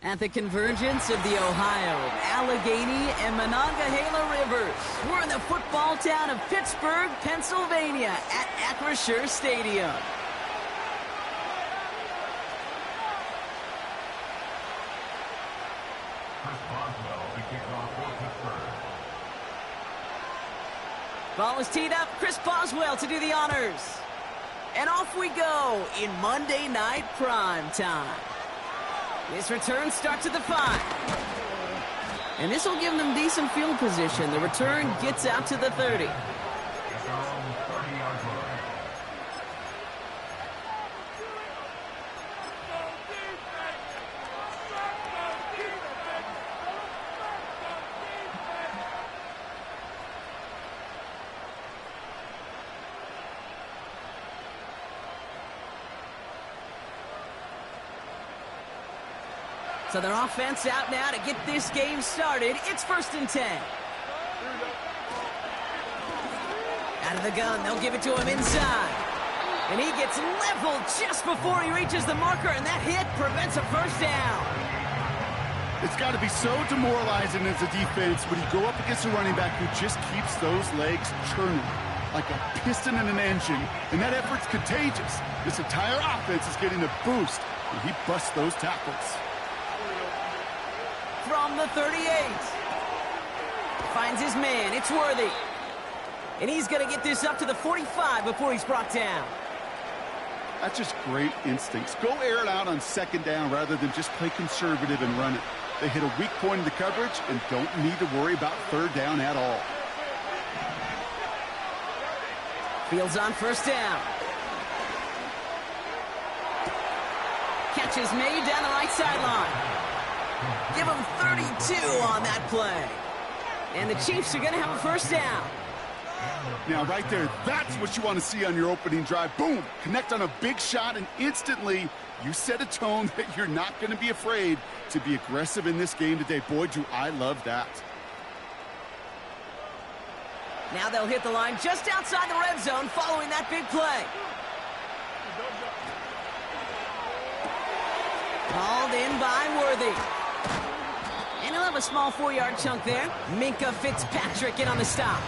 At the convergence of the Ohio, Allegheny, and Monongahela rivers, we're in the football town of Pittsburgh, Pennsylvania, at Acrisure Stadium. Ball is teed up. Chris Boswell to do the honors. And off we go in Monday Night Prime Time. This return starts at the 5. And this will give them decent field position. The return gets out to the 30. So their offense out now to get this game started. It's 1st and 10. Out of the gun, they'll give it to him inside. And he gets leveled just before he reaches the marker, and that hit prevents a first down. It's got to be so demoralizing as a defense when you go up against a running back who just keeps those legs churning like a piston in an engine, and that effort's contagious. This entire offense is getting a boost when he busts those tackles. From the 38. Finds his man. It's Worthy. And he's going to get this up to the 45 before he's brought down. That's just great instincts. Go air it out on 2nd down rather than just play conservative and run it. They hit a weak point in the coverage and don't need to worry about 3rd down at all. Fields on 1st down. Catch is made down the right sideline. Give them 32 on that play. And the Chiefs are going to have a 1st down. Now, right there, that's what you want to see on your opening drive. Boom! Connect on a big shot, and instantly you set a tone that you're not going to be afraid to be aggressive in this game today. Boy, do I love that. Now they'll hit the line just outside the red zone following that big play. Called in by Worthy. And he'll have a small 4-yard chunk there. Minka Fitzpatrick in on the stop.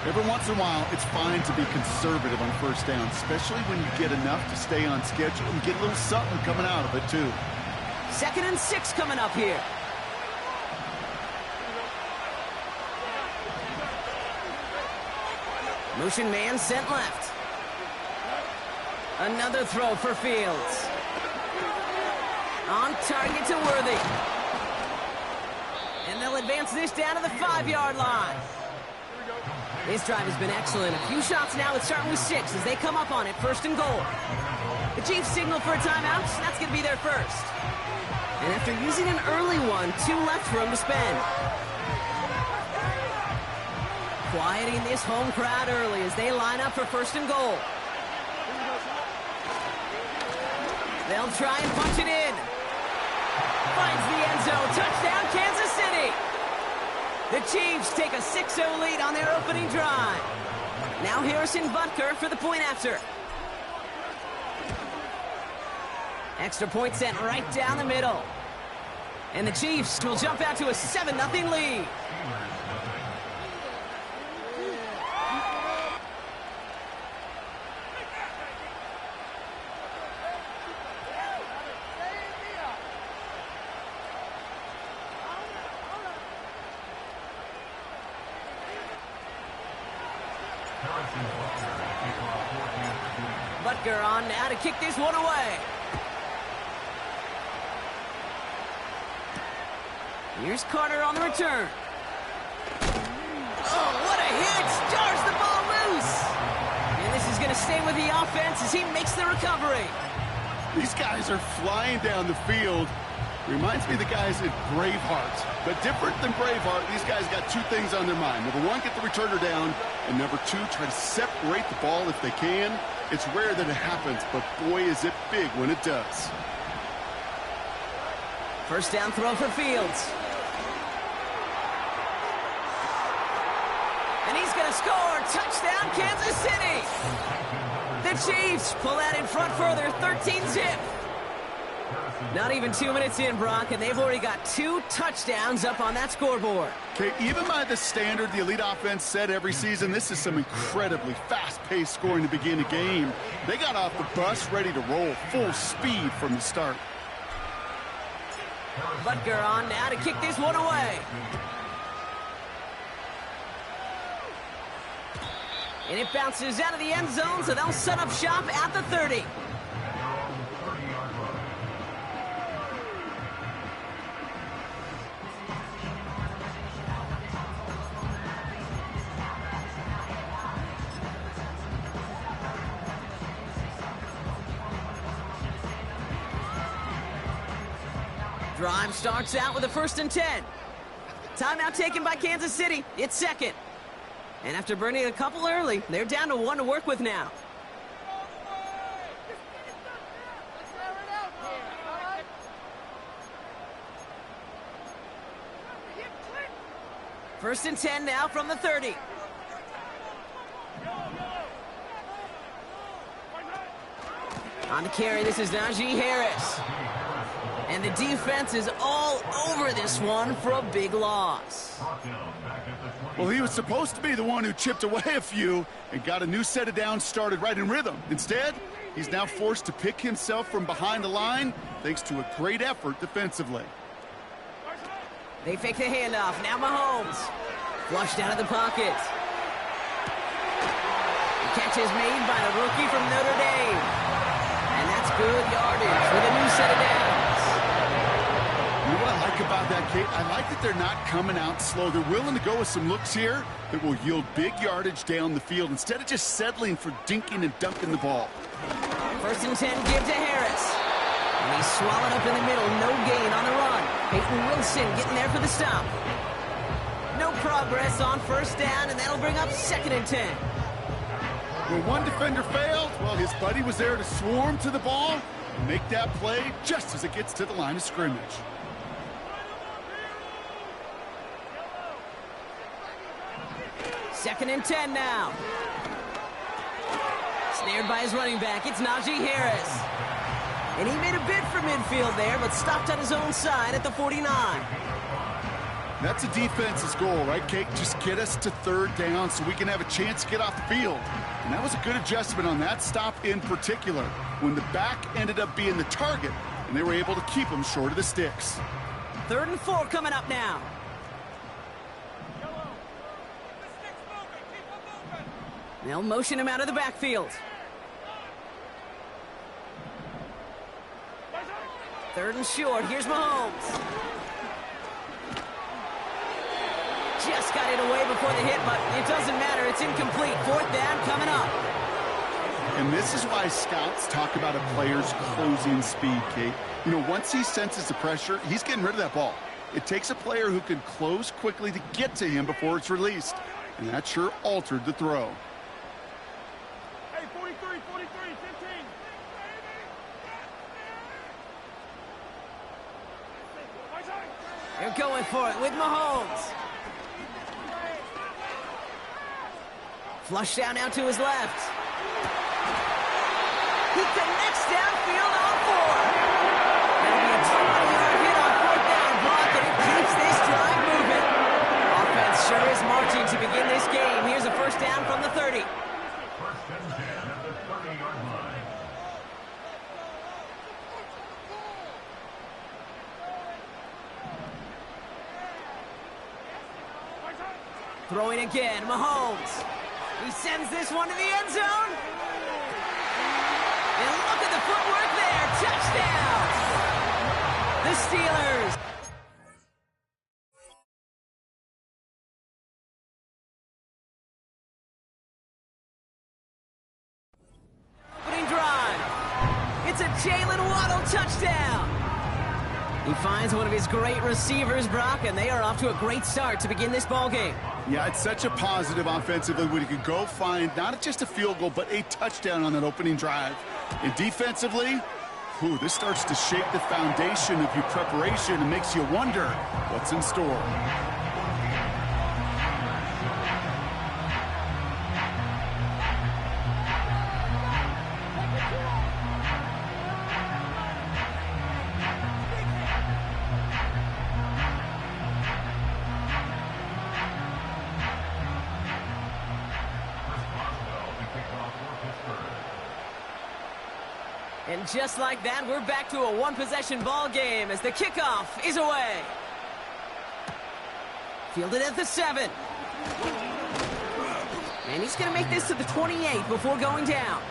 Every once in a while, it's fine to be conservative on 1st down, especially when you get enough to stay on schedule and get a little something coming out of it, too. 2nd and 6 coming up here. Motion man sent left. Another throw for Fields. On target to Worthy. And they'll advance this down to the 5-yard line. This drive has been excellent. A few shots now. It's starting with 6 as they come up on it. 1st and goal. The Chiefs signal for a timeout. That's going to be their first. And after using an early one, 2 left for him to spend. Quieting this home crowd early as they line up for 1st and goal. They'll try and punch it in. Finds the end zone. Touchdown, Kansas City. The Chiefs take a 6-0 lead on their opening drive. Now Harrison Butker for the point after. Extra point sent right down the middle. And the Chiefs will jump out to a 7-0 lead. Butker on now to kick this one away. Here's Carter on the return. Oh, what a hit! Jars the ball loose. And this is going to stay with the offense as he makes the recovery. These guys are flying down the field. Reminds me of the guys in Braveheart. But different than Braveheart, these guys got 2 things on their mind. Number 1, get the returner down. And number 2, try to separate the ball if they can. It's rare that it happens, but boy, is it big when it does. 1st down throw for Fields. And he's going to score. Touchdown, Kansas City. The Chiefs pull out in front further, 13-zip. Not even 2 minutes in, Brock, and they've already got 2 touchdowns up on that scoreboard. Okay, even by the standard the elite offense set every season, this is some incredibly fast-paced scoring to begin a game. They got off the bus ready to roll full speed from the start. Butker on now to kick this one away. And it bounces out of the end zone, so they'll set up shop at the 30. Drive starts out with a 1st and 10. Timeout taken by Kansas City. It's second. And after burning a couple early, they're down to 1 to work with now. First and 10 now from the 30. On the carry, this is Najee Harris. And the defense is all over this one for a big loss. Well, he was supposed to be the one who chipped away a few and got a new set of downs started right in rhythm. Instead, he's now forced to pick himself from behind the line thanks to a great effort defensively. They fake the handoff. Now Mahomes. Flushed out of the pocket. The catch is made by the rookie from Notre Dame. And that's good yardage with a new set of downs. You know what I like about that, Kate? I like that they're not coming out slow. They're willing to go with some looks here that will yield big yardage down the field instead of just settling for dinking and dunking the ball. First and 10, give to Harris. And he's swallowed up in the middle. No gain on the run. Peyton Wilson getting there for the stop. No progress on 1st down, and that'll bring up 2nd and 10. When one defender failed, well, his buddy was there to swarm to the ball and make that play just as it gets to the line of scrimmage. Second and 10 now. Snared by his running back. It's Najee Harris. And he made a bid for midfield there, but stopped on his own side at the 49. That's a defense's goal, right, Kate? Just get us to 3rd down so we can have a chance to get off the field. And that was a good adjustment on that stop in particular, when the back ended up being the target, and they were able to keep him short of the sticks. 3rd and 4 coming up now. They'll motion him out of the backfield. 3rd and short. Here's Mahomes. Just got it away before the hit, but it doesn't matter. It's incomplete. 4th down coming up. And this is why scouts talk about a player's closing speed, Kate. You know, once he senses the pressure, he's getting rid of that ball. It takes a player who can close quickly to get to him before it's released. And that sure altered the throw. Hey, 43, 15. They're going for it with Mahomes. Flush down now to his left. He connects downfield on 4. That'll be a 20-yard hit on 4th down block, and it keeps this drive moving. Offense sure is marching to begin this game. Here's a 1st down from the 30. First and 10 at the 30-yard line. Throwing again, Mahomes. He sends this one to the end zone. And look at the footwork there. Touchdown. The Steelers. Opening drive. It's a Jalen Waddle touchdown. He finds one of his great receivers, Brock, and they are off to a great start to begin this ball game. Yeah, it's such a positive offensively when you can go find not just a field goal, but a touchdown on that opening drive. And defensively, this starts to shake the foundation of your preparation and makes you wonder what's in store. And just like that, we're back to a one-possession ball game as the kickoff is away. Fielded at the 7. And he's going to make this to the 28 before going down.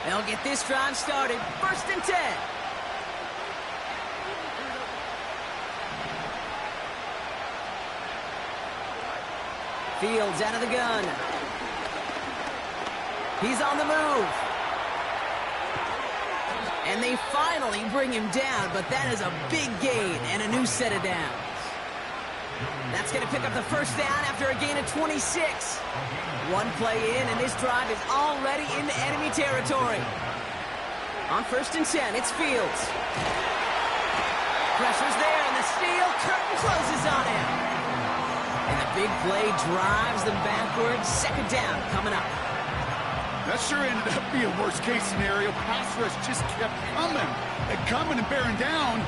They'll get this drive started. 1st and 10. Fields out of the gun. He's on the move. And they finally bring him down, but that is a big gain and a new set of downs. That's going to pick up the 1st down after a gain of 26. One play in, and this drive is already into enemy territory. On 1st and 10, it's Fields. Pressure's there, and the steal curtain closes on him. And the big play drives them backwards. 2nd down coming up. That sure ended up being a worst-case scenario. Pass rush just kept coming and bearing down.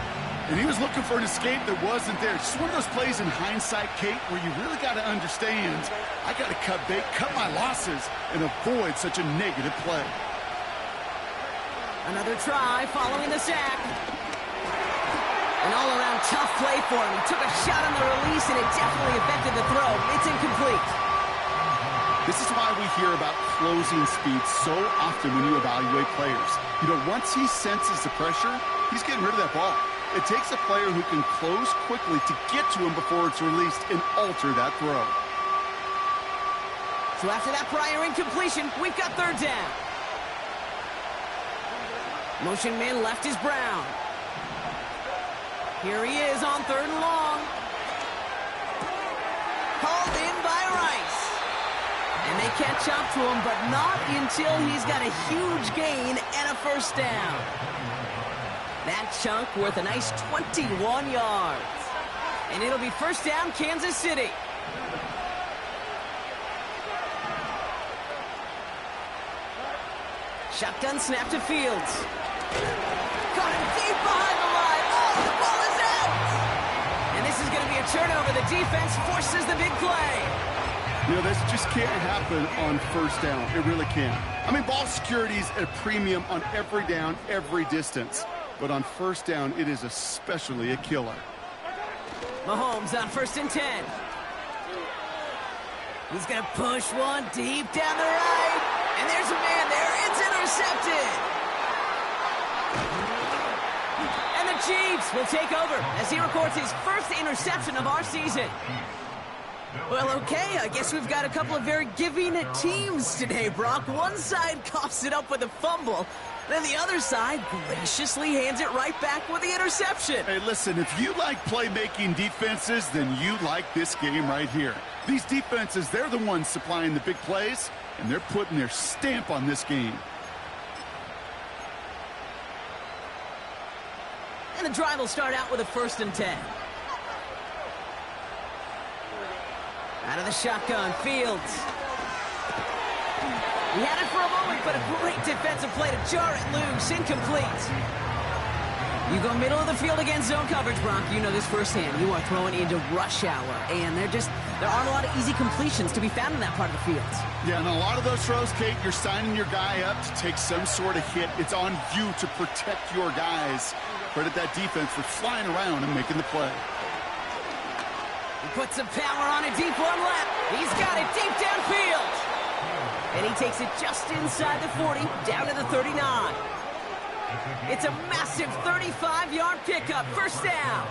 And he was looking for an escape that wasn't there. Just one of those plays in hindsight, Kate, where you really got to understand, I got to cut bait, cut my losses, and avoid such a negative play. Another try following the sack. An all-around tough play for him. He took a shot on the release, and it definitely affected the throw. It's incomplete. This is why we hear about closing speed so often when you evaluate players. You know, once he senses the pressure, he's getting rid of that ball. It takes a player who can close quickly to get to him before it's released and alter that throw. So after that prior incompletion, we've got 3rd down. Motion man left is Brown. Here he is on 3rd and long. Hauled in by Rice. And they catch up to him, but not until he's got a huge gain and a 1st down. That chunk worth a nice 21 yards. And it'll be 1st down, Kansas City. Shotgun snap to Fields. Caught him deep behind the line. Oh, the ball is out! And this is going to be a turnover. The defense forces the big play. You know, this just can't happen on 1st down. It really can't. I mean, ball security is at a premium on every down, every distance. But on 1st down, it is especially a killer. Mahomes on 1st and 10. He's going to push one deep down the right. And there's a man there. It's intercepted. And the Chiefs will take over as he records his 1st interception of our season. Well, okay, I guess we've got a couple of very giving teams today, Brock. One side coughs it up with a fumble. Then the other side graciously hands it right back with the interception. Hey, listen, if you like playmaking defenses, then you like this game right here. These defenses, they're the ones supplying the big plays, and they're putting their stamp on this game. And the drive will start out with a 1st and 10. Out of the shotgun, Fields. He had it for a moment, but a great defensive play to jar it loose. Incomplete. You go middle of the field against zone coverage, Brock. You know this firsthand. You are throwing into rush hour, and there aren't a lot of easy completions to be found in that part of the field. Yeah, and a lot of those throws, Kate, you're signing your guy up to take some sort of hit. It's on you to protect your guys. Credit that defense for flying around and making the play. He puts some power on a deep one left. He's got it deep downfield. And he takes it just inside the 40, down to the 39. It's a massive 35-yard pickup, 1st down.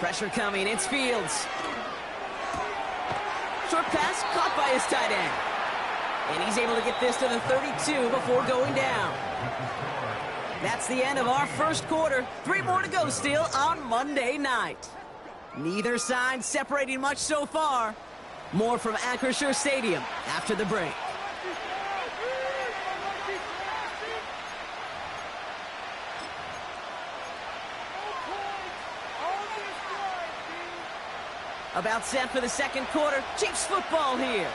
Pressure coming, it's Fields. Short pass caught by his tight end. And he's able to get this to the 32 before going down. That's the end of our 1st quarter. 3 more to go still on Monday night. Neither side separating much so far. More from Acrisure Stadium after the break. About set for the second quarter. Chiefs football here.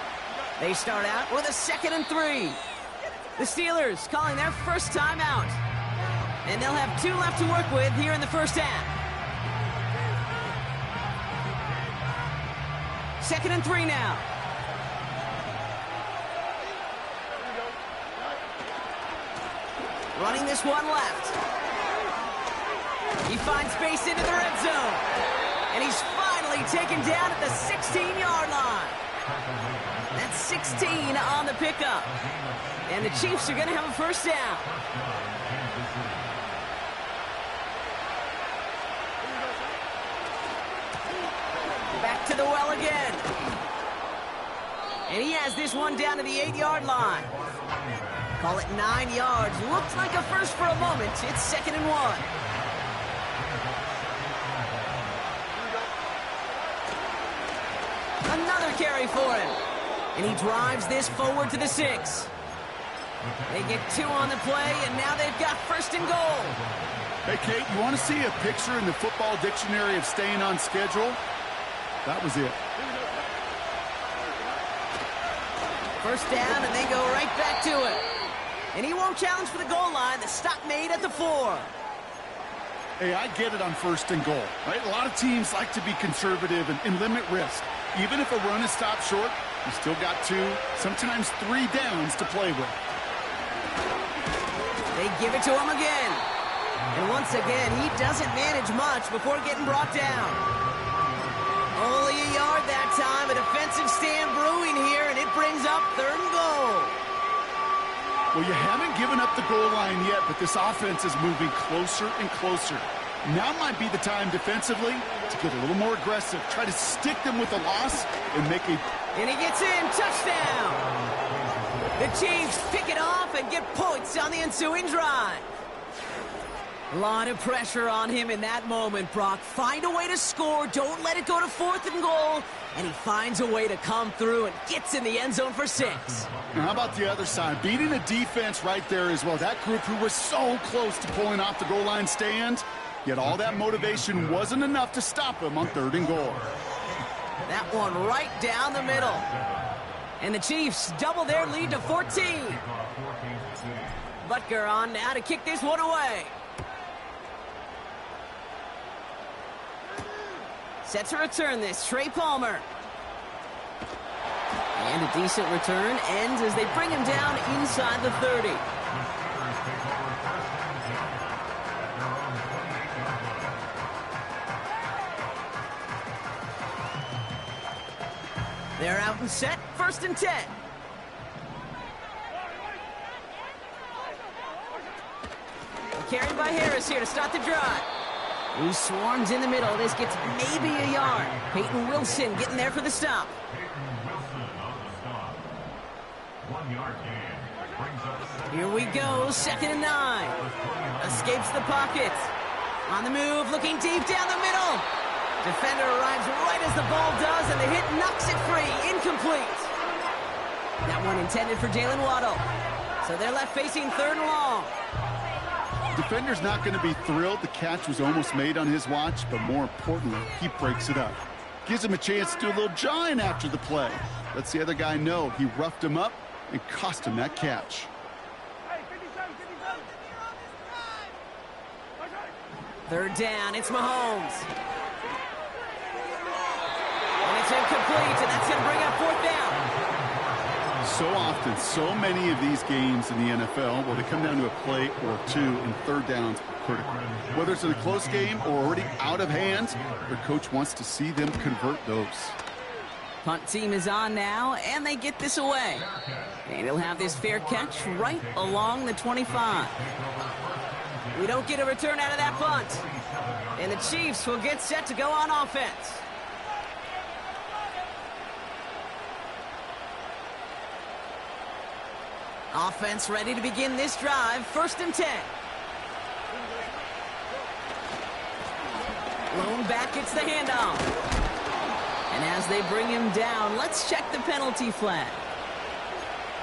They start out with a 2nd and 3. The Steelers calling their first time out. And they'll have 2 left to work with here in the first half. 2nd and 3 now. Running this one left. He finds space into the red zone. And he's finally taken down at the 16-yard line. That's 16 on the pickup. And the Chiefs are going to have a first down. Back to the well again. And he has this one down to the 8-yard line. Call it 9 yards. Looked like a first for a moment. It's 2nd and 1. Another carry for him. And he drives this forward to the 6. They get 2 on the play, and now they've got 1st and goal. Hey, Kate, you want to see a picture in the football dictionary of staying on schedule? That was it. First down, and they go right back to it. And he won't challenge for the goal line. The stop made at the 4. Hey, I get it on 1st and goal, right? A lot of teams like to be conservative and limit risk. Even if a run is stopped short, you still got 2, sometimes 3 downs to play with. They give it to him again. And once again, he doesn't manage much before getting brought down. Only a yard that time. A defensive stand brewing here, and it brings up 3rd and goal. Well, you haven't given up the goal line yet, but this offense is moving closer and closer. Now might be the time defensively to get a little more aggressive. Try to stick them with a loss and make a... And he gets in. Touchdown. The Chiefs pick it off and get points on the ensuing drive. A lot of pressure on him in that moment, Brock. Find a way to score. Don't let it go to 4th and goal. And he finds a way to come through and gets in the end zone for 6. Now, how about the other side? Beating a defense right there as well. That group who was so close to pulling off the goal line stand, yet all that motivation wasn't enough to stop him on 3rd and goal. That one right down the middle. And the Chiefs double their lead to 14. Butker on now to kick this one away. Set to return this, Trey Palmer. And a decent return ends as they bring him down inside the 30. They're out and set, 1st and 10. Carried by Harris here to start the drive. He swarms in the middle. This gets maybe a yard. Peyton Wilson getting there for the stop. Here we go, 2nd and 9. Escapes the pocket. On the move, looking deep down the middle. Defender arrives right as the ball does, and the hit knocks it free. Incomplete. That one intended for Jalen Waddle. So they're left facing 3rd and long. Defender's not going to be thrilled the catch was almost made on his watch, but more importantly, he breaks it up. Gives him a chance to do a little jawing after the play. Lets the other guy know he roughed him up and cost him that catch. Hey, 57, 57. 3rd down, it's Mahomes. And it's incomplete, and that's going to bring up 4th down. So often, so many of these games in the NFL, well, they come down to a play or 2, and 3rd downs are critical. Whether it's in a close game or already out of hand, their coach wants to see them convert those. Punt team is on now, and they get this away. And he'll have this fair catch right along the 25. We don't get a return out of that punt. And the Chiefs will get set to go on offense. Offense ready to begin this drive. 1st and 10. Lone back gets the handoff. And as they bring him down, let's check the penalty flag.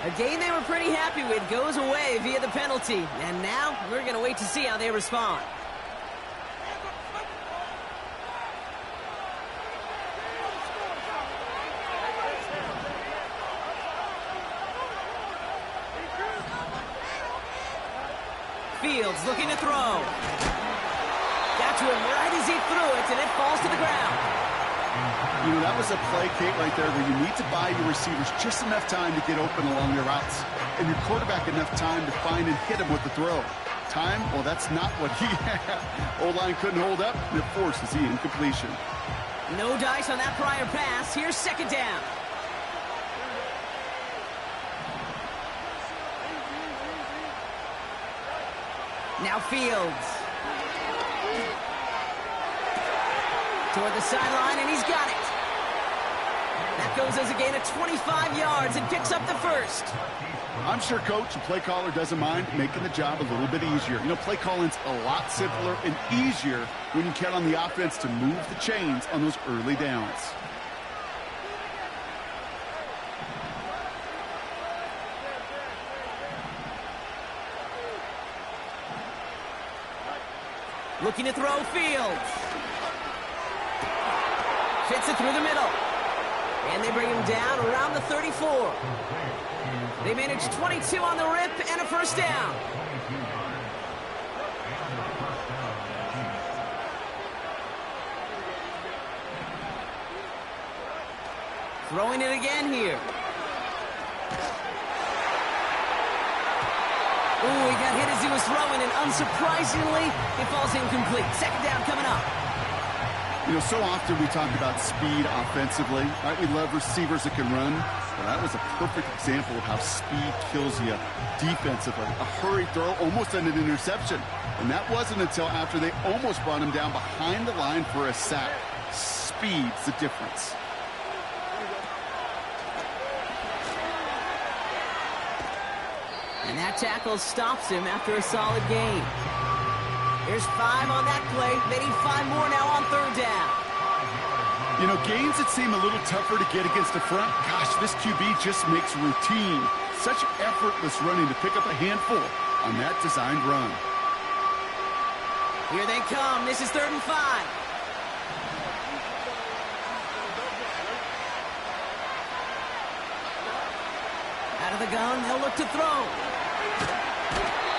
A game they were pretty happy with goes away via the penalty. And now we're going to wait to see how they respond. Fields looking to throw. Got to him right as he threw it, and it falls to the ground. You know, that was a play, Kate, right there where you need to buy your receivers just enough time to get open along their routes, and your quarterback enough time to find and hit him with the throw. Time, well, that's not what he had. O-line couldn't hold up, and it forces the incompletion. No dice on that prior pass. Here's second down. Now Fields. Toward the sideline, and he's got it. That goes as a gain of 25 yards and picks up the first. I'm sure coach and play caller doesn't mind making the job a little bit easier. You know, play calling's a lot simpler and easier when you count on the offense to move the chains on those early downs. Looking to throw Fields. Fits it through the middle. And they bring him down around the 34. They manage 22 on the rip and a first down. Throwing it again here. Ooh, he got hit as he was throwing, and unsurprisingly, it falls incomplete. Second down coming up. You know, so often we talk about speed offensively, right? We love receivers that can run. Well, that was a perfect example of how speed kills you defensively. A hurried throw, almost an interception. And that wasn't until after they almost brought him down behind the line for a sack. Speed's the difference. And that tackle stops him after a solid gain. There's 5 on that play. They need 5 more now on third down. You know, games that seem a little tougher to get against the front, gosh, this QB just makes routine. Such effortless running to pick up a handful on that designed run. Here they come. This is 3rd and 5. Out of the gun, they'll look to throw.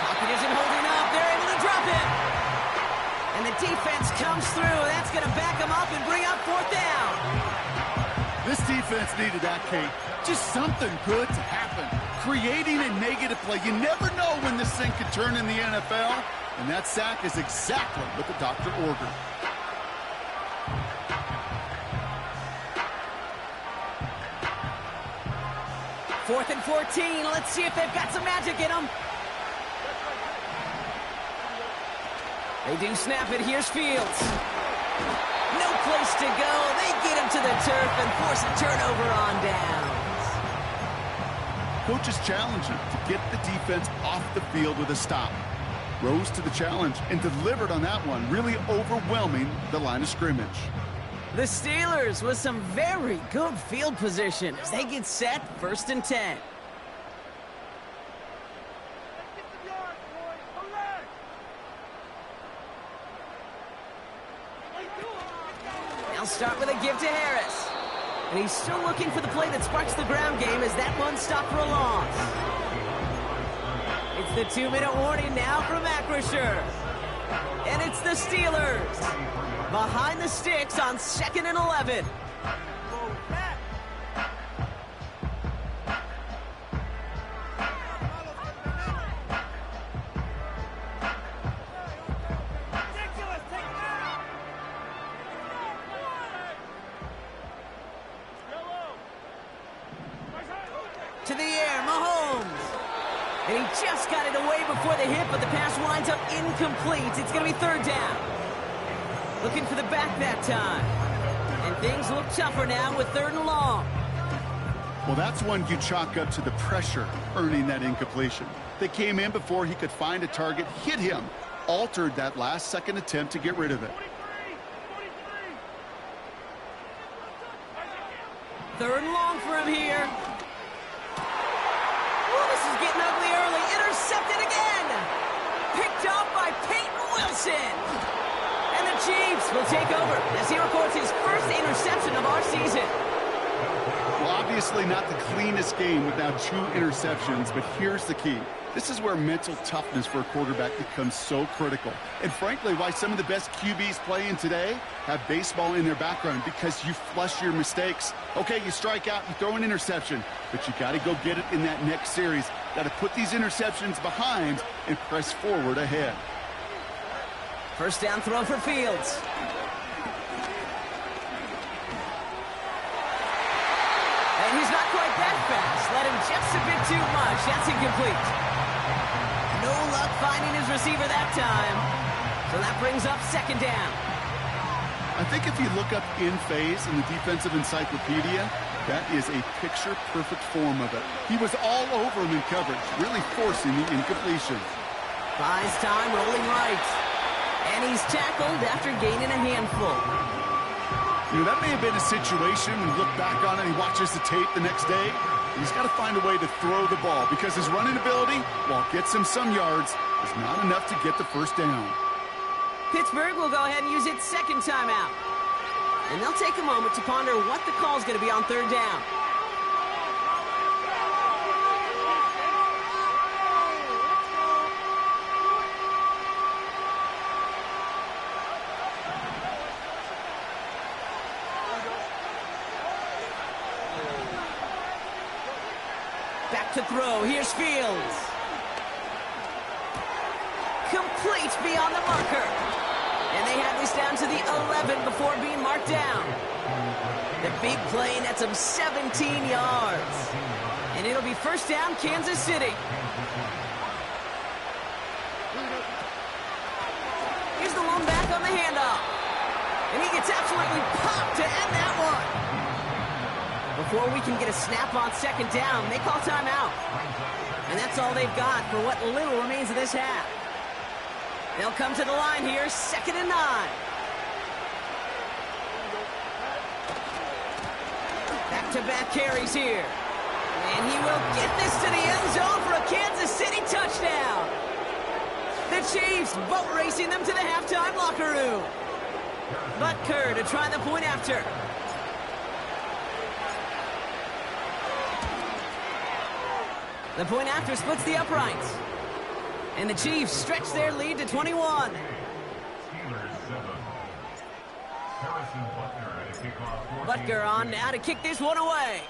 Pocket isn't holding up. They're able to drop it. And the defense comes through. That's going to back them up and bring up 4th down. This defense needed that, Kate. Just something good to happen. Creating a negative play. You never know when this thing could turn in the NFL. And that sack is exactly what the doctor ordered. Fourth and 14. Let's see if they've got some magic in them. They do snap it. Here's Fields. No place to go. They get him to the turf and force a turnover on downs. Coach's challenge him to get the defense off the field with a stop. Rose to the challenge and delivered on that one, really overwhelming the line of scrimmage. The Steelers with some very good field position as they get set 1st and 10. They'll start with a give to Harris. And he's still looking for the play that sparks the ground game as that one stopped for a loss. It's the 2-minute warning now from Acrisure. And it's the Steelers behind the sticks on 2nd and 11. To the air, Mahomes. And he just got it away before the hit, but the pass winds up incomplete. It's going to be 3rd down. Looking for the back that time. And things look tougher now with 3rd and long. Well, that's one you chalk up to the pressure earning that incompletion. They came in before he could find a target, hit him, altered that last-second attempt to get rid of it. 3rd and long for him here. Ooh, this is getting ugly early. Intercepted again. Picked off by Peyton Wilson. And the Chiefs will take over as he records his first interception of our season. Well, obviously not the cleanest game without 2 interceptions, but here's the key. This is where mental toughness for a quarterback becomes so critical. And frankly, why some of the best QBs playing today have baseball in their background, because you flush your mistakes. Okay, you strike out, you throw an interception, but you got to go get it in that next series. Got to put these interceptions behind and press forward ahead. First down throw for Fields. And he's not quite that fast. Let him just a bit too much. That's incomplete. No luck finding his receiver that time. So that brings up second down. I think if you look up in phase in the defensive encyclopedia, that is a picture-perfect form of it. He was all over him in coverage, really forcing the incompletion. Buys time, rolling right. And he's tackled after gaining a handful. You know, that may have been a situation when you look back on it and he watches the tape the next day. He's got to find a way to throw the ball because his running ability, while it gets him some yards, is not enough to get the first down. Pittsburgh will go ahead and use its second timeout. And they'll take a moment to ponder what the call is going to be on third down. Back to throw. Here's Fields. Complete beyond the marker. And they have this down to the 11 before being marked down. The big play nets him 17 yards. And it'll be first down, Kansas City. Here's the lone back on the handoff. And he gets absolutely popped to end that one. Before we can get a snap on second down, they call timeout. And that's all they've got for what little remains of this half. They'll come to the line here, 2nd and 9. Back-to-back carries here. And he will get this to the end zone for a Kansas City touchdown. The Chiefs boat racing them to the halftime locker room. Butker to try the point after. The point after splits the uprights. And the Chiefs stretch their lead to 21. Butker on now to kick this one away.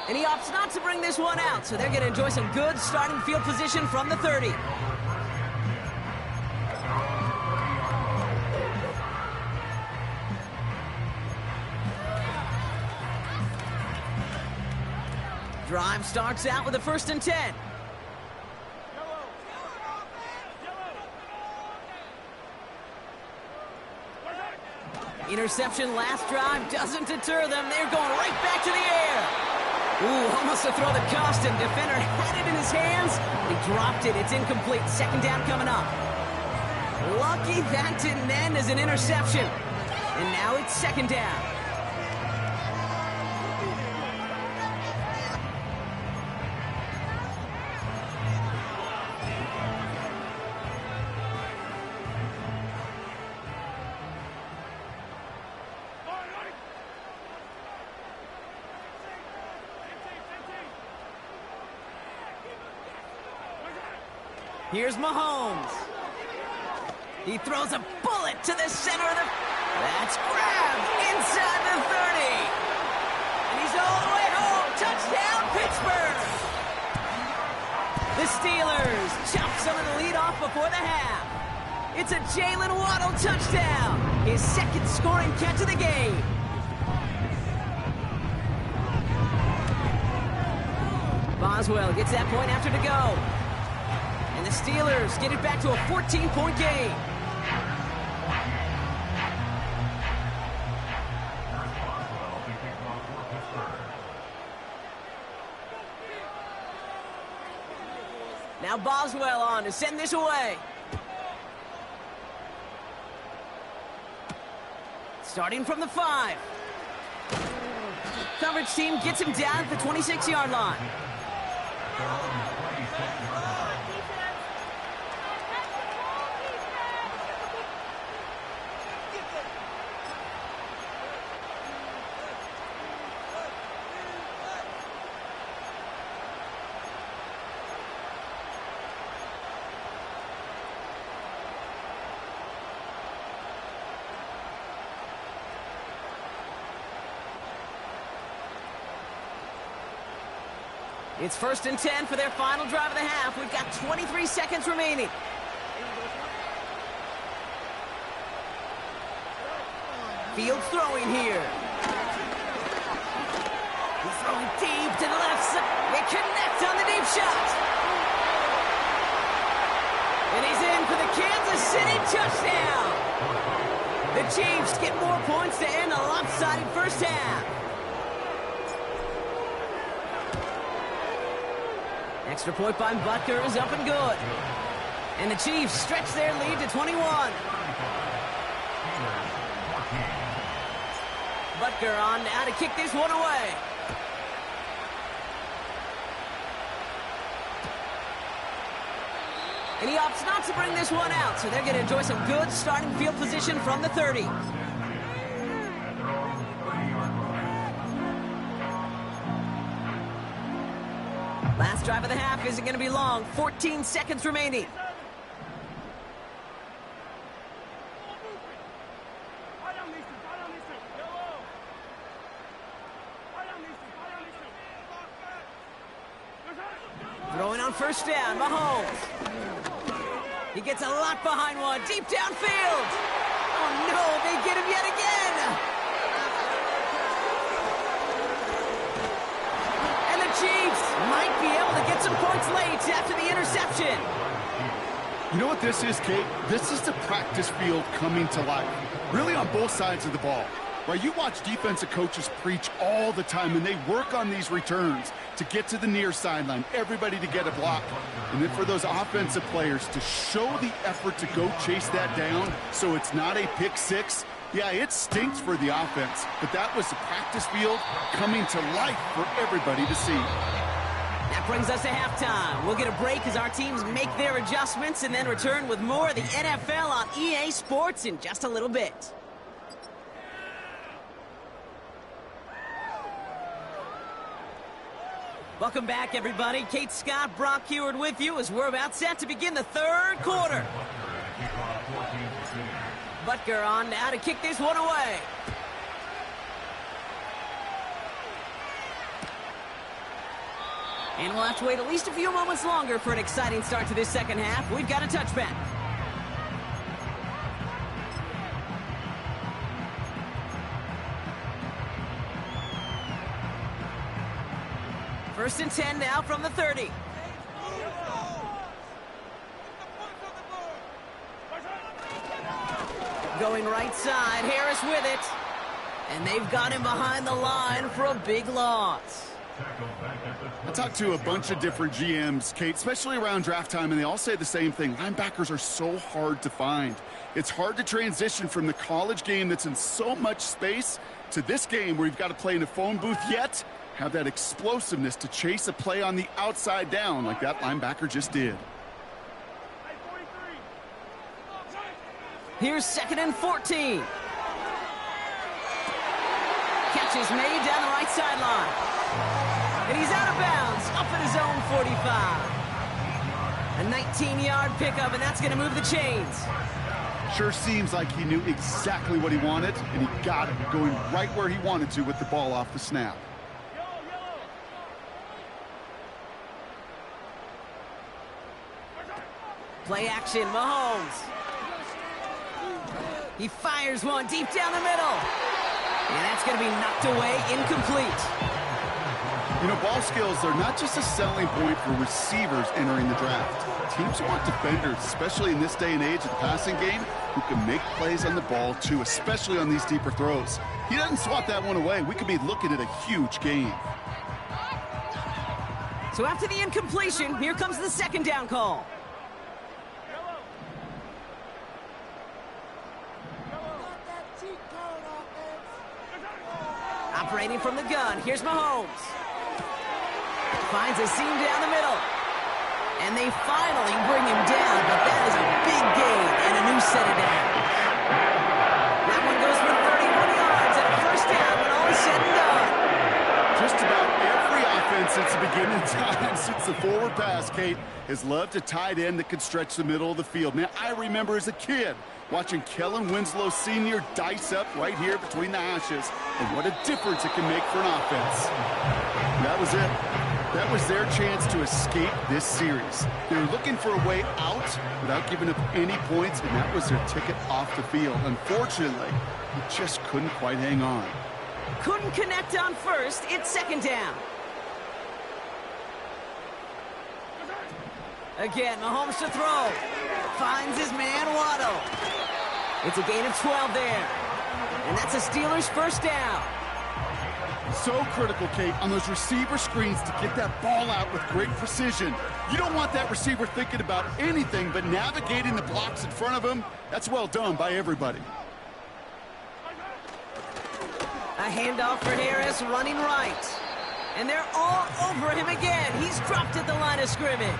And he opts not to bring this one out, so they're going to enjoy some good starting field position from the 30. Drive starts out with a 1st and 10. Interception last drive doesn't deter them. They're going right back to the air. Ooh, almost a throw that cost him. Defender had it in his hands. He dropped it. It's incomplete. Second down coming up. Lucky that didn't end as an interception. And now it's second down. Here's Mahomes. He throws a bullet to the center of the... That's grabbed inside the 30. And he's all the way home. Touchdown, Pittsburgh. The Steelers chop some of the lead off before the half. It's a Jalen Waddle touchdown. His 2nd scoring catch of the game. Boswell gets that point after to go. And the Steelers get it back to a 14-point game. Now Boswell on to send this away. Starting from the 5. Coverage team gets him down at the 26-yard line. It's 1st and 10 for their final drive of the half. We've got 23 seconds remaining. Fields throwing here. He's throwing deep to the left side. They connect on the deep shot. And he's in for the Kansas City touchdown. The Chiefs get more points to end a lopsided first half. Extra point by Butker is up and good. And the Chiefs stretch their lead to 21. Butker on now to kick this one away. And he opts not to bring this one out, so they're going to enjoy some good starting field position from the 30. Last drive of the half isn't going to be long. 14 seconds remaining. Throwing on 1st down, Mahomes. He gets a lot behind one, deep downfield. Oh no, they get him yet again. And the Chiefs might be able to get some points late after the interception. You know what this is, Kate? This is the practice field coming to life. Really on both sides of the ball. Right, you watch defensive coaches preach all the time, and they work on these returns to get to the near sideline, everybody to get a block. And then for those offensive players to show the effort to go chase that down so it's not a pick six, yeah, it stinks for the offense. But that was the practice field coming to life for everybody to see. That brings us to halftime. We'll get a break as our teams make their adjustments and then return with more of the NFL on EA Sports in just a little bit. Welcome back, everybody. Kate Scott, Brock Heward with you as we're about set to begin the 3rd quarter. Butker on now to kick this one away. And we'll have to wait at least a few moments longer for an exciting start to this second half. We've got a touchback. First and 10 now from the 30. Going right side, Harris with it. And they've got him behind the line for a big loss. I talked to a bunch of different GMs, Kate, especially around draft time, and they all say the same thing. Linebackers are so hard to find. It's hard to transition from the college game that's in so much space to this game where you've got to play in a phone booth, yet have that explosiveness to chase a play on the outside down like that linebacker just did. Here's 2nd and 14. Catch is made down the right sideline. And he's out of bounds, up at his own 45. A 19-yard pickup, and that's going to move the chains. Sure seems like he knew exactly what he wanted, and he got it going right where he wanted to with the ball off the snap. Play action, Mahomes. He fires one deep down the middle. And that's going to be knocked away, incomplete. You know, ball skills are not just a selling point for receivers entering the draft. Teams want defenders, especially in this day and age of the passing game, who can make plays on the ball, too, especially on these deeper throws. He doesn't swat that one away. We could be looking at a huge game. So after the incompletion, here comes the 2nd down call. Operating from the gun, here's Mahomes. Finds a seam down the middle. And they finally bring him down, but that is a big gain and a new set of downs. That one goes for 31 yards and a 1st down when all is said and done. Just about every offense since the beginning of time, since the forward pass, Kate, has loved a tight end that can stretch the middle of the field. Now, I remember as a kid watching Kellen Winslow Sr. dice up right here between the hashes, and what a difference it can make for an offense. That was it. That was their chance to escape this series. They were looking for a way out without giving up any points, and that was their ticket off the field. Unfortunately, he just couldn't quite hang on. Couldn't connect on first. It's second down. Again, Mahomes to throw. Finds his man, Waddle. It's a gain of 12 there. And that's a Steelers first down. So critical, Kate, on those receiver screens to get that ball out with great precision. You don't want that receiver thinking about anything but navigating the blocks in front of him. That's well done by everybody. A handoff for Harris, running right. And they're all over him again. He's dropped at the line of scrimmage.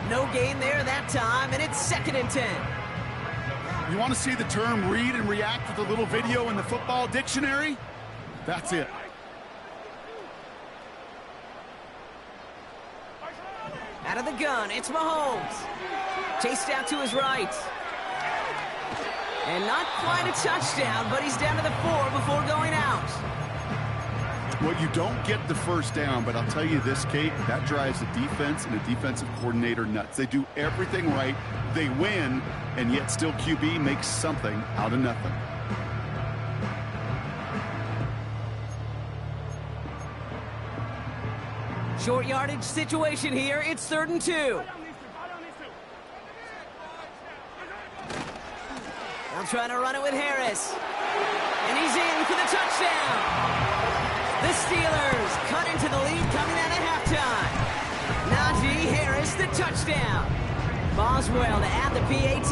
No gain there that time, and it's 2nd and 10. You want to see the term read and react with a little video in the football dictionary? That's it. Out of the gun, it's Mahomes. Chased out to his right. And not quite a touchdown, but he's down to the 4 before going out. Well, you don't get the first down, but I'll tell you this, Kate, that drives the defense and the defensive coordinator nuts. They do everything right, they win, and yet still QB makes something out of nothing. Short yardage situation here. It's 3rd and 2. They'll try to run it with Harris. And he's in for the touchdown. The Steelers cut into the lead coming out of halftime. Najee Harris, the touchdown. Boswell to add the PAT.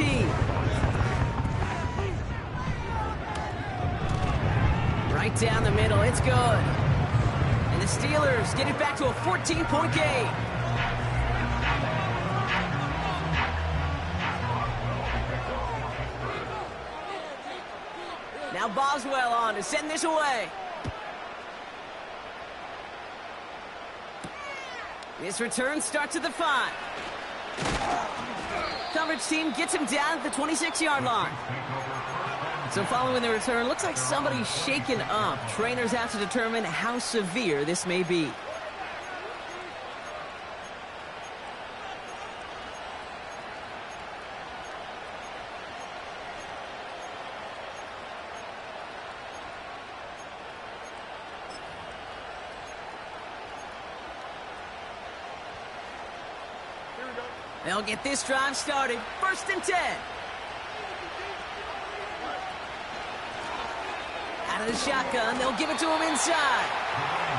Right down the middle. It's good. And the Steelers get it back to a 14-point game. Now Boswell on to send this away. This return starts at the 5. Coverage team gets him down at the 26-yard line. So following the return, looks like somebody's shaken up. Trainers have to determine how severe this may be. They'll get this drive started. 1st and 10. Out of the shotgun, they'll give it to him inside.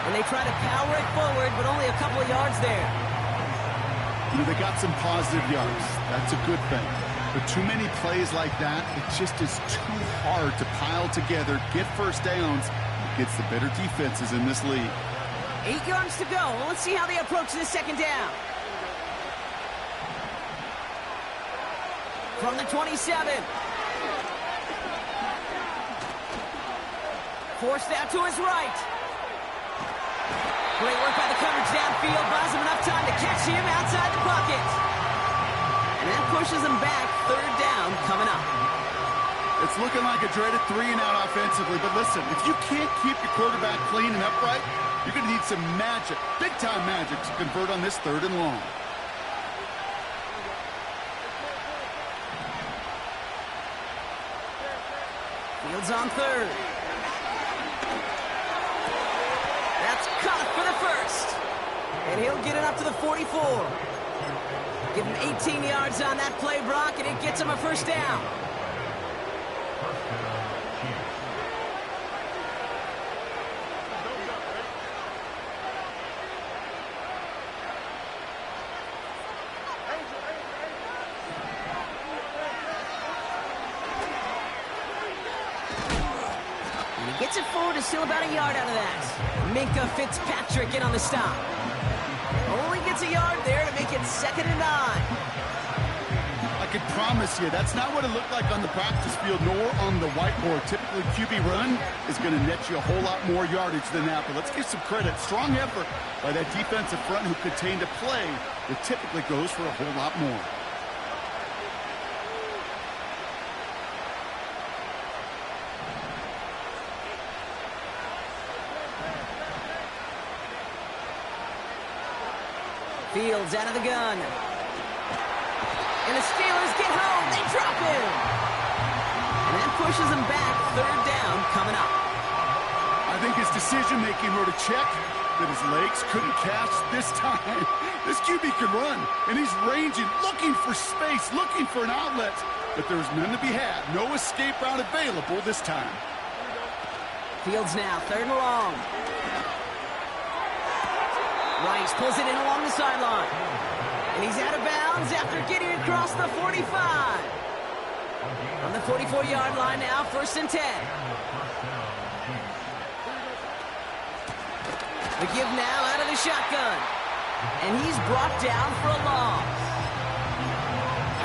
And they try to power it forward, but only a couple of yards there. You know, they got some positive yards. That's a good thing. But too many plays like that, it just is too hard to pile together, get first downs. It gets the better defenses in this league. 8 yards to go. Let's see how they approach this 2nd down. From the 27. Forced out to his right. Great work by the coverage downfield. Buys him enough time to catch him outside the pocket. And that pushes him back. 3rd down coming up. It's looking like a dreaded 3-and-out offensively. But listen, if you can't keep your quarterback clean and upright, you're going to need some magic, big-time magic, to convert on this 3rd and long. Fields on 3rd. That's caught for the 1st. And he'll get it up to the 44. Give him 18 yards on that play, Brock, and it gets him a 1st down. Gets it forward, is still about a yard out of that. Minka Fitzpatrick in on the stop. Only gets a yard there to make it 2nd and 9. I can promise you, that's not what it looked like on the practice field, nor on the whiteboard. Typically, QB run is going to net you a whole lot more yardage than that. But let's give some credit. Strong effort by that defensive front who contained a play that typically goes for a whole lot more. Fields out of the gun. And the Steelers get home. They drop him. And that pushes them back. Third down coming up. I think his decision-making wrote a check that his legs couldn't catch this time. This QB can run, and he's ranging, looking for space, looking for an outlet. But there's none to be had. No escape route available this time. Fields now, third and long. Rice pulls it in along the sideline. And he's out of bounds after getting across the 45. On the 44-yard line now, 1st and 10. The give now out of the shotgun. And he's brought down for a loss.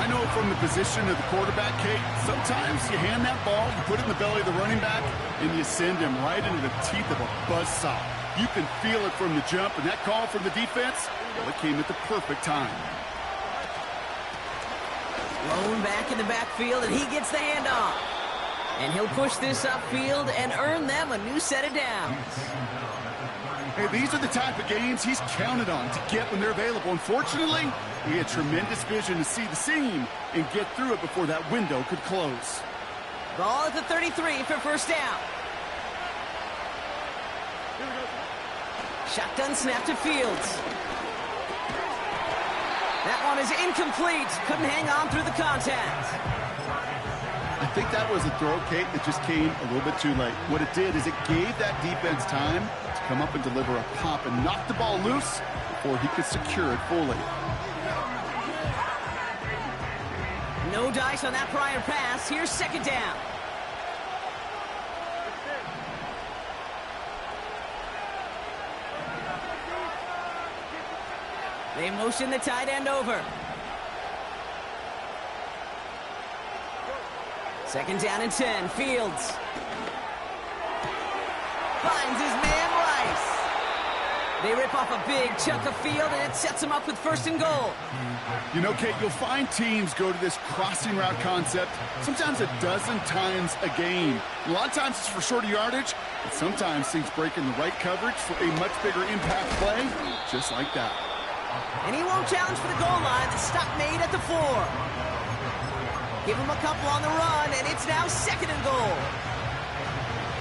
I know from the position of the quarterback, Kate, sometimes you hand that ball, you put it in the belly of the running back, and you send him right into the teeth of a buzzsaw. You can feel it from the jump, and that call from the defense, well, it came at the perfect time. Lone back in the backfield, and he gets the handoff. And he'll push this upfield and earn them a new set of downs. Hey, these are the type of games he's counted on to get when they're available. Unfortunately, he had tremendous vision to see the seam and get through it before that window could close. Ball at the 33 for 1st down. Shotgun snap to Fields. That one is incomplete. Couldn't hang on through the contact. I think that was a throw, Kate, that just came a little bit too late. What it did is it gave that defense time to come up and deliver a pop and knock the ball loose before he could secure it fully. No dice on that prior pass. Here's 2nd down. They motion the tight end over. 2nd down and 10. Fields finds his man Rice. They rip off a big chunk of field, and it sets them up with 1st and goal. You know, Kate, you'll find teams go to this crossing route concept sometimes a dozen times a game. A lot of times it's for shorter yardage, but sometimes things break in the right coverage for a much bigger impact play, just like that. And he won't challenge for the goal line. The stop made at the 4. Give him a couple on the run, and it's now 2nd and goal.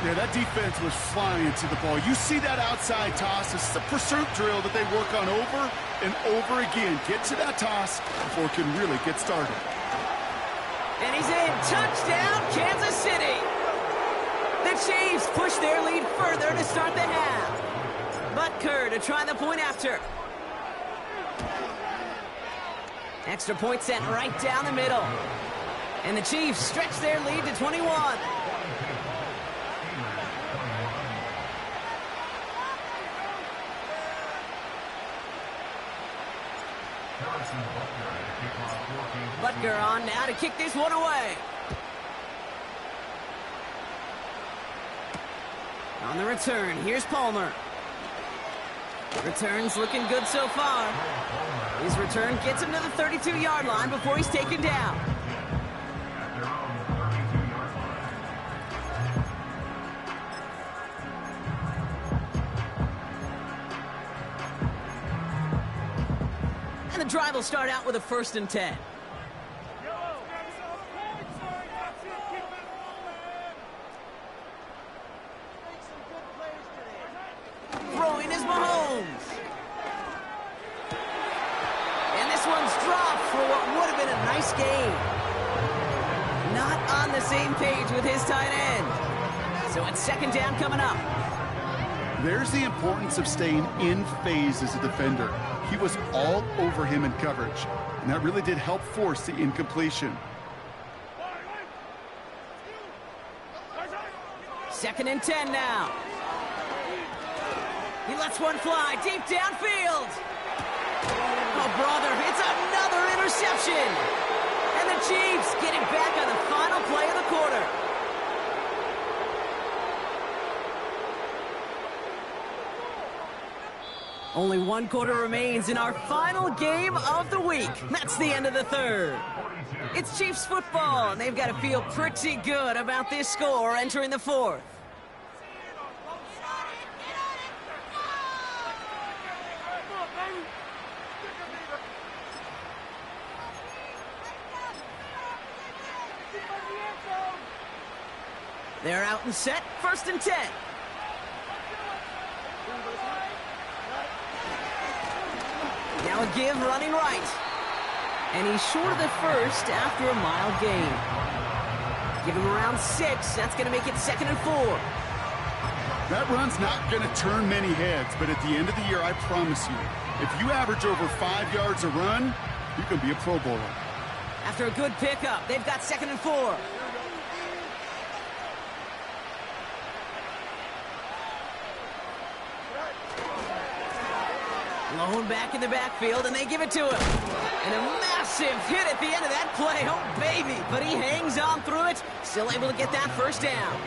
Yeah, that defense was flying to the ball. You see that outside toss. This is a pursuit drill that they work on over and over again. Get to that toss before it can really get started. And he's in. Touchdown, Kansas City. The Chiefs push their lead further to start the half. Butker to try the point after. Extra point sent right down the middle. And the Chiefs stretch their lead to 21. Butker on now to kick this one away. On the return, here's Palmer. Return's looking good so far. His return gets him to the 32-yard line before he's taken down. And the drive will start out with a 1st and 10. Throwing is Mahomes. And this one's dropped for what would have been a nice game. Not on the same page with his tight end. So it's 2nd down coming up. There's the importance of staying in phase as a defender. He was all over him in coverage, and that really did help force the incompletion. 2nd and 10 now. He lets one fly deep downfield. Oh, brother, it's another interception. And the Chiefs get it back on the final play of the quarter. Only 1 quarter remains in our final game of the week. That's the end of the 3rd. It's Chiefs football, and they've got to feel pretty good about this score entering the 4th. They're out and set, 1st and 10. Now a give running right. And he's short of the first after a mile gain. Give him around 6. That's going to make it 2nd and 4. That run's not going to turn many heads, but at the end of the year, I promise you, if you average over 5 yards a run, you can be a Pro Bowler. After a good pickup, they've got 2nd and 4. Lone back in the backfield, and they give it to him. And a massive hit at the end of that play. Oh, baby. But he hangs on through it. Still able to get that 1st down.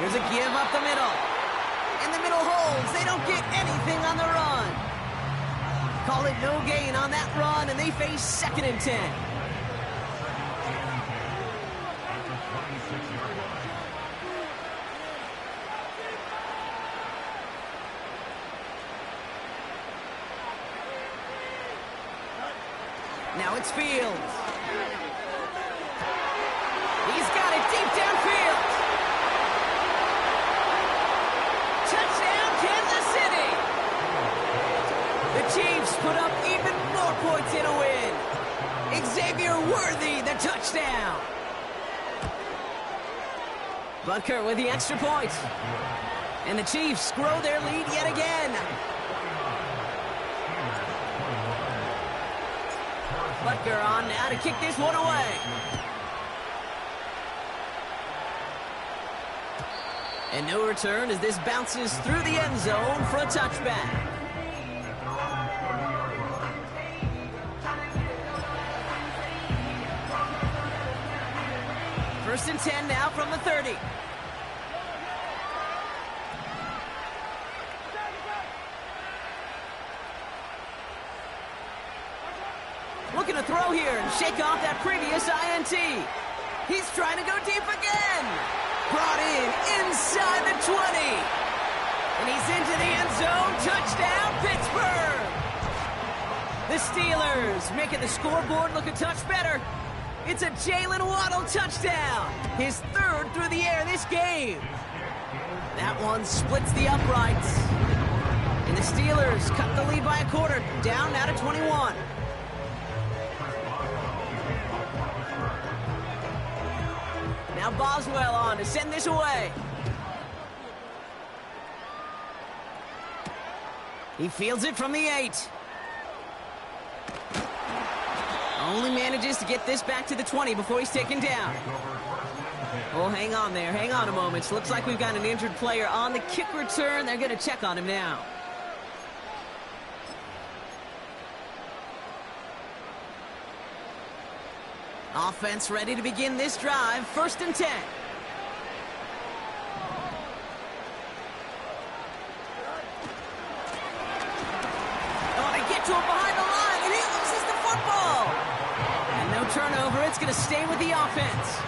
Here's a give up the middle. And the middle holds. They don't get anything on the run. Call it no gain on that run, and they face 2nd and 10. Now it's Fields. He's got it deep downfield. Touchdown, Kansas City. The Chiefs put up even more points in a win. Xavier Worthy, the touchdown. Butker with the extra point. And the Chiefs grow their lead yet again. Butker on now to kick this one away. And no return as this bounces through the end zone for a touchback. First and 10 now from the 30. Looking to throw here and shake off that previous INT. He's trying to go deep again. Brought in inside the 20. And he's into the end zone. Touchdown, Pittsburgh. The Steelers making the scoreboard look a touch better. It's a Jalen Waddle touchdown. His 3rd through the air this game. That one splits the uprights. And the Steelers cut the lead by a quarter. Down now to 21. Now Boswell on to send this away. He fields it from the 8. Only manages to get this back to the 20 before he's taken down. Oh, hang on there. Hang on a moment. Looks like we've got an injured player on the kick return. They're going to check on him now. Offense ready to begin this drive. 1st and 10. Oh, they get to him behind the line, and he loses the football. And no turnover. It's going to stay with the offense.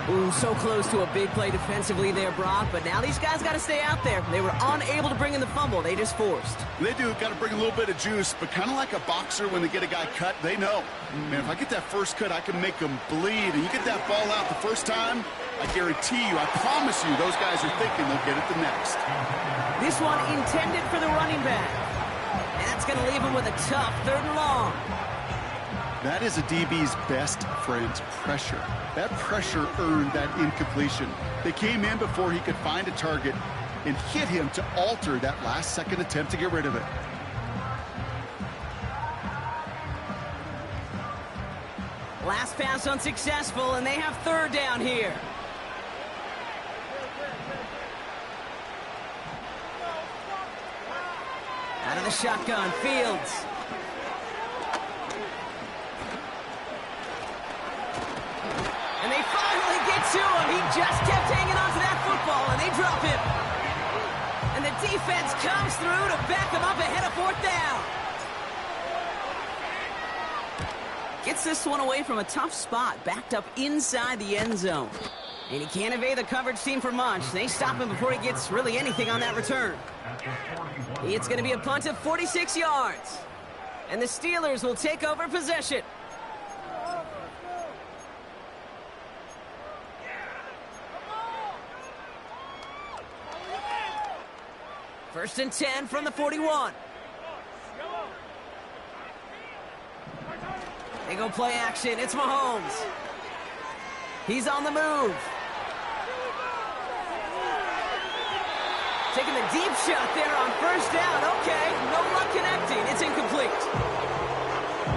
Ooh, so close to a big play defensively there, Brock. But now these guys got to stay out there. They were unable to bring in the fumble. They just forced. They do. Got to bring a little bit of juice. But kind of like a boxer when they get a guy cut, they know. Man, if I get that first cut, I can make them bleed. And you get that ball out the first time, I guarantee you, I promise you, those guys are thinking they'll get it the next. This one intended for the running back. And that's going to leave him with a tough 3rd and long. That is a DB's best friend, pressure. That pressure earned that incompletion. They came in before he could find a target and hit him to alter that last-second attempt to get rid of it. Last pass unsuccessful, and they have 3rd down here. Out of the shotgun, Fields. And they finally get to him. He just kept hanging on to that football, and they drop him. And the defense comes through to back him up ahead of 4th down. Gets this one away from a tough spot, backed up inside the end zone. And he can't evade the coverage team for much. They stop him before he gets really anything on that return. It's going to be a punt of 46 yards. And the Steelers will take over possession. First and 10 from the 41. They go play action. It's Mahomes. He's on the move. Taking the deep shot there on first down. Okay, no luck connecting. It's incomplete.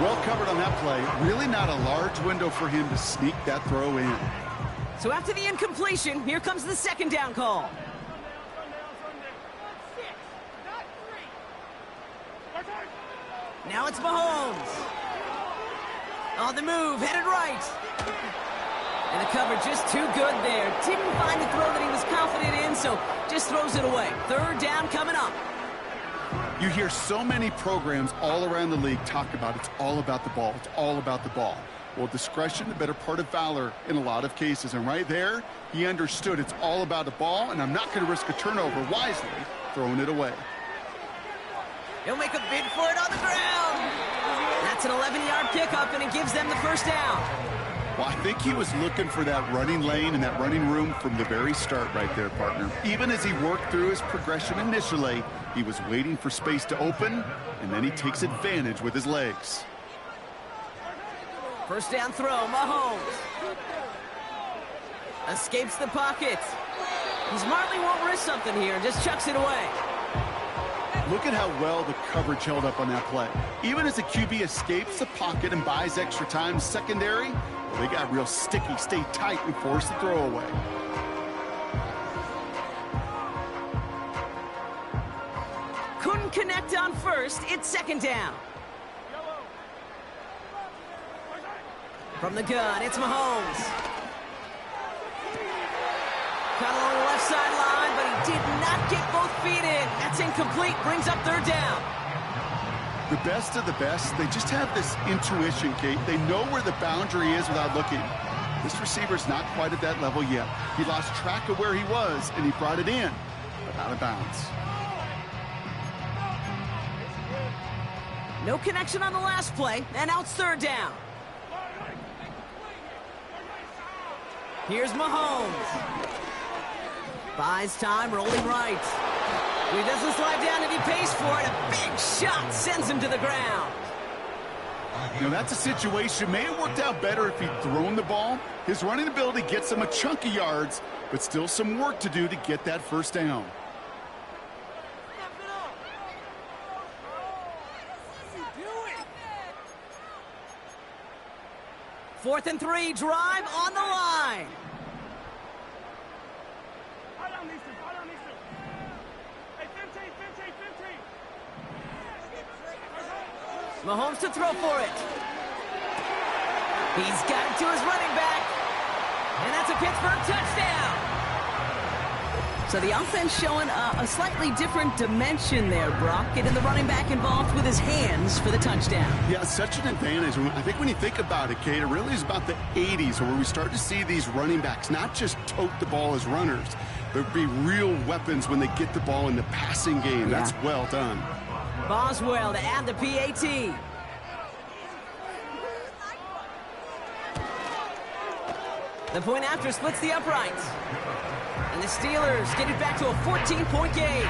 Well covered on that play. Really not a large window for him to sneak that throw in. So after the incompletion, here comes the second down call. Now it's Mahomes. On the move, headed right. And the coverage just too good there. Didn't find the throw that he was confident in, so just throws it away. Third down coming up. You hear so many programs all around the league talk about it's all about the ball. It's all about the ball. Well, discretion, the better part of valor in a lot of cases. And right there, he understood it's all about the ball, and I'm not going to risk a turnover wisely, throwing it away. He'll make a bid for it on the ground. That's an 11-yard pickup, and it gives them the first down. Well, I think he was looking for that running lane and that running room from the very start right there, partner. Even as he worked through his progression initially, he was waiting for space to open, and then he takes advantage with his legs. First down throw, Mahomes. Escapes the pocket. He smartly won't risk something here and just chucks it away. Look at how well the coverage held up on that play. Even as the QB escapes the pocket and buys extra time secondary, well, they got real sticky, stay tight, and force the throw away. Couldn't connect on first. It's second down. From the gun, it's Mahomes. Cut along the left sideline, but he did not get both feet in. That's incomplete. Brings up third down. The best of the best, they just have this intuition, Kate. They know where the boundary is without looking. This receiver's not quite at that level yet. He lost track of where he was, and he brought it in, but out of bounds. No connection on the last play, and now it's third down. Here's Mahomes. Buys time, rolling right. He doesn't slide down and he pays for it. A big shot sends him to the ground. You know, that's a situation. May have worked out better if he'd thrown the ball. His running ability gets him a chunk of yards, but still some work to do to get that first down. Fourth and 3, drive on the line. Mahomes to throw for it. He's got it to his running back. And that's a Pittsburgh touchdown. So the offense showing a slightly different dimension there, Brock. Getting the running back involved with his hands for the touchdown. Yeah, such an advantage. I think when you think about it, Kate, it really is about the 80s where we start to see these running backs not just tote the ball as runners. There'll be real weapons when they get the ball in the passing game. Yeah. That's well done. Boswell to add the PAT. The point after splits the uprights. And the Steelers get it back to a 14-point game.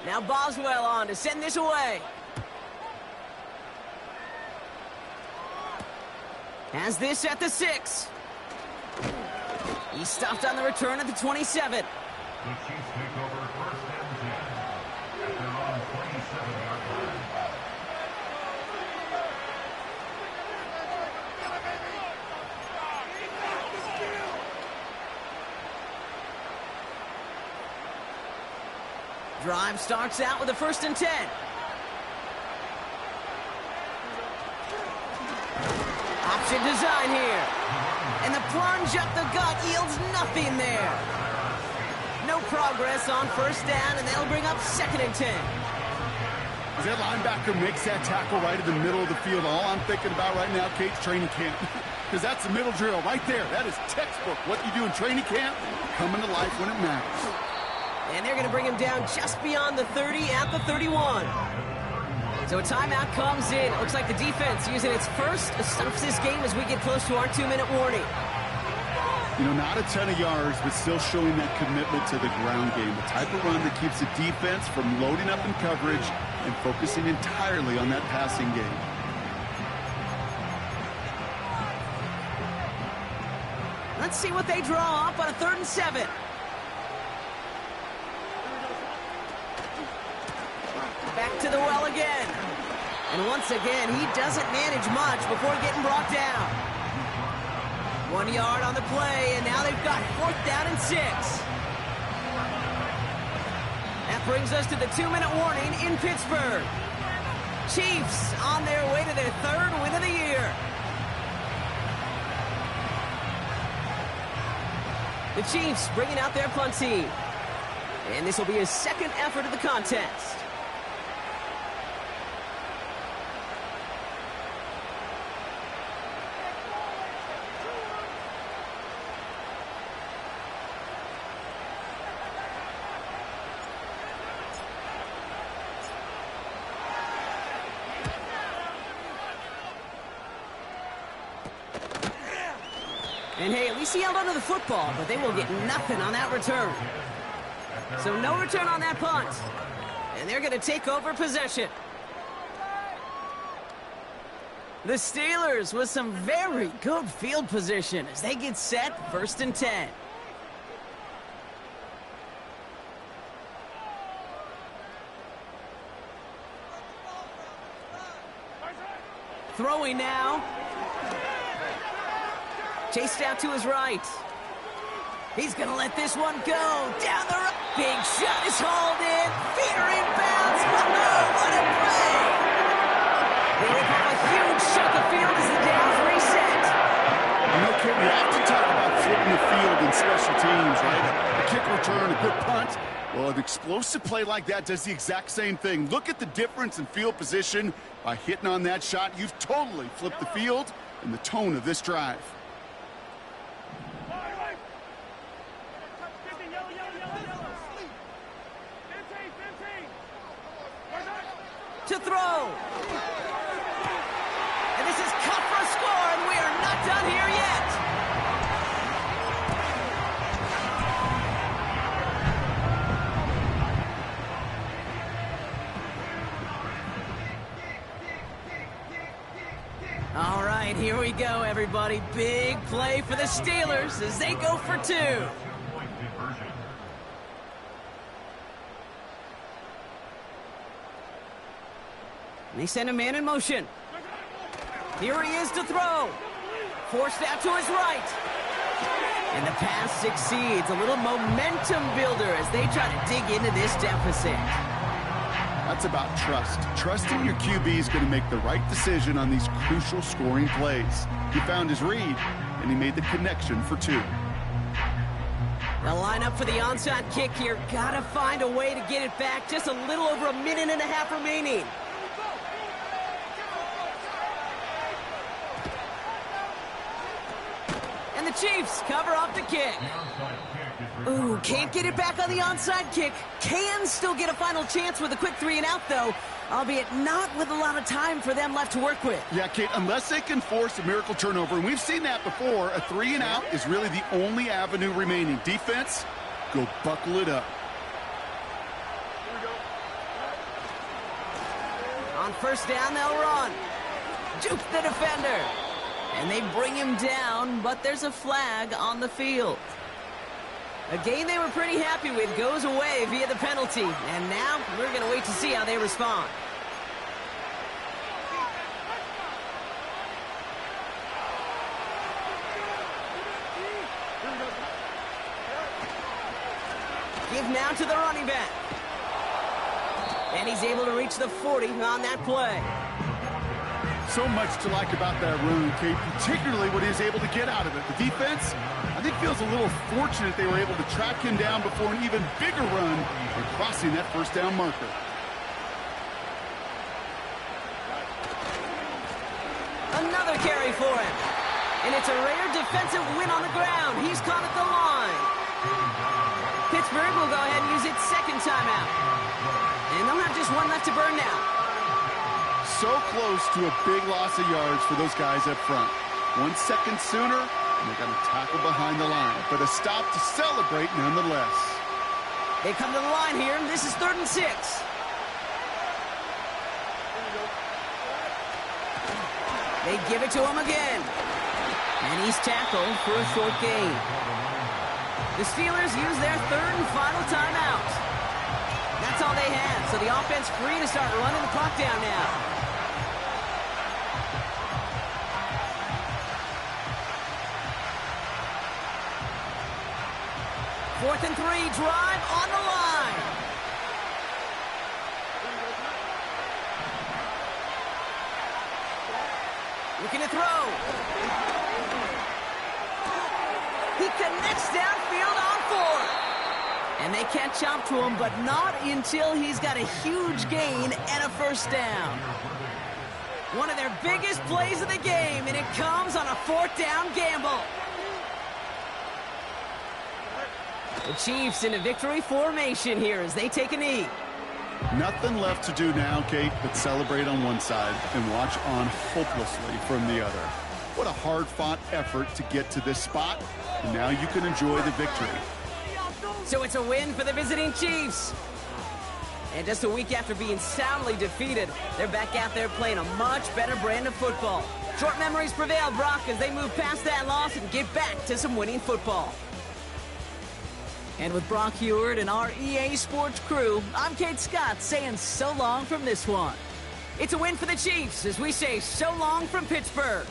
Now Boswell on to send this away. Has this at the 6. He stopped on the return at the 27. The Chiefs take over first and 10 at their own 27-yard line. Drive starts out with a first and 10. Option design here. And the plunge up the gut yields nothing there. No progress on first down, and that'll bring up 2nd and 10. As that linebacker makes that tackle right in the middle of the field, all I'm thinking about right now, Kate's training camp. Because that's the middle drill right there. That is textbook. What you do in training camp, coming to life when it matters. And they're going to bring him down just beyond the 30 at the 31. So a timeout comes in. It looks like the defense using its first stops this game as we get close to our 2-minute warning. You know, not a ton of yards, but still showing that commitment to the ground game. The type of run that keeps the defense from loading up in coverage and focusing entirely on that passing game. Let's see what they draw up on a 3rd and 7. Back to the well again. And once again, he doesn't manage much before getting brought down. 1 yard on the play, and now they've got 4th down and 6. That brings us to the 2-minute warning in Pittsburgh. Chiefs on their way to their 3rd win of the year. The Chiefs bringing out their punt team. And this will be his 2nd effort of the contest. And hey, at least he held onto the football, but they will get nothing on that return. So no return on that punt. And they're going to take over possession. The Steelers with some very good field position as they get set 1st and 10. Throwing now. Chased out to his right. He's going to let this one go. Down the right. Big shot is hauled in. Feeder inbounds. Oh, what a play. They rip up a huge chunk of field as the downs reset. You know, Kit, we often talk about flipping the field in special teams, right? A kick return, a good punt. Well, an explosive play like that does the exact same thing. Look at the difference in field position. By hitting on that shot, you've totally flipped the field and the tone of this drive. To throw. And this is cut for a score, and we are not done here yet. All right, here we go, everybody. Big play for the Steelers as they go for 2. They send a man in motion. Here he is to throw. Forced out to his right. And the pass succeeds. A little momentum builder as they try to dig into this deficit. That's about trust. Trusting your QB is going to make the right decision on these crucial scoring plays. He found his read, and he made the connection for 2. They'll line up for the onside kick here. Gotta find a way to get it back. Just a little over a minute and a half remaining. And the Chiefs cover up the kick. Ooh, can't get it back on the onside kick. Can still get a final chance with a quick 3 and out, though, albeit not with a lot of time for them left to work with. Yeah, Kate, unless they can force a miracle turnover, and we've seen that before, a 3 and out is really the only avenue remaining. Defense, go buckle it up. On first down, they'll run. Juke the defender. And they bring him down, but there's a flag on the field. A game they were pretty happy with goes away via the penalty. And now we're going to wait to see how they respond. Give now to the running back. And he's able to reach the 40 on that play. So much to like about that run, Kate, particularly what he was able to get out of it. The defense, I think, feels a little fortunate they were able to track him down before an even bigger run and crossing that first down marker. Another carry for him. And it's a rare defensive win on the ground. He's caught at the line. Pittsburgh will go ahead and use its second timeout. And they'll have just one left to burn now. So close to a big loss of yards for those guys up front. 1 second sooner, and they're going to tackle behind the line. But a stop to celebrate nonetheless. They come to the line here, and this is 3rd and 6. They give it to him again. And he's tackled for a short gain. The Steelers use their 3rd and final timeout. That's all they had, so the offense free to start running the clock down now. Fourth and 3, drive on the line. Looking to throw. He connects downfield on 4. And they catch up to him, but not until he's got a huge gain and a first down. One of their biggest plays of the game, and it comes on a 4th down gamble. The Chiefs in a victory formation here as they take a knee. Nothing left to do now, Kate, but celebrate on one side and watch on hopelessly from the other. What a hard-fought effort to get to this spot, and now you can enjoy the victory. So it's a win for the visiting Chiefs. And just a week after being soundly defeated, they're back out there playing a much better brand of football. Short memories prevail, Brock, as they move past that loss and get back to some winning football. And with Brock Heward and our EA Sports crew, I'm Kate Scott saying so long from this one. It's a win for the Chiefs as we say so long from Pittsburgh.